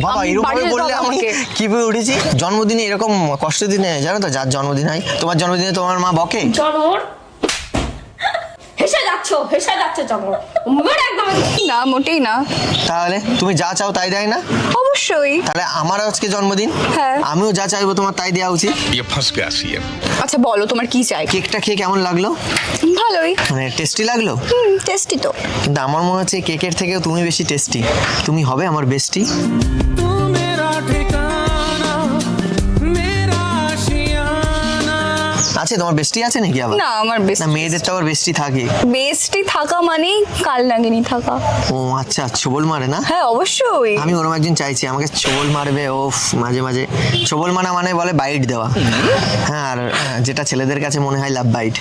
বাবা এরকম বললে আমি কি করে উঠেছি? জন্মদিনে এরকম কষ্টের দিনে জানো তো, যার জন্মদিন হয়, তোমার জন্মদিনে তোমার মা বকে? জনর হেসে যাচ্ছ জনর একদম না, মোটেই না। তাহলে তুমি যা চাও তাই দেয় না? অবশ্যই। তাহলে আমার আজকে জন্মদিন, হ্যাঁ। আমিও যা চাইবো তোমার তাই দেওয়া উচিত। ये फंस गया सीएम। আচ্ছা বলো তোমার কি চাই? কেকটা খেয়ে কেমন লাগলো? ভালোই। মানে টেস্টি লাগলো? টেস্টি তো। কিন্তু আমার মনে হচ্ছে কেকের থেকেও তুমি বেশি টেস্টি। তুমি হবে আমার বেস্টি। আছে তোমার বেস্টি আছে নাকি আবার? না, আমার না, বেস্টি। মেয়েদের তো আবার বেস্টি থাকে। বেস্টি থাকা মানেই কাল নাগিনী থাকা। ও আচ্ছা, ছোবল মারে না? হ্যাঁ অবশ্যই। আমি ওরকম একজন চাইছি আমাকে ছোবল মারবে। ও মাঝে মাঝে ছোবল মানা মানে বলে বাইট দেওয়া। হ্যাঁ, আর যেটা ছেলেদের কাছে মনে হয় লাভ বাইট।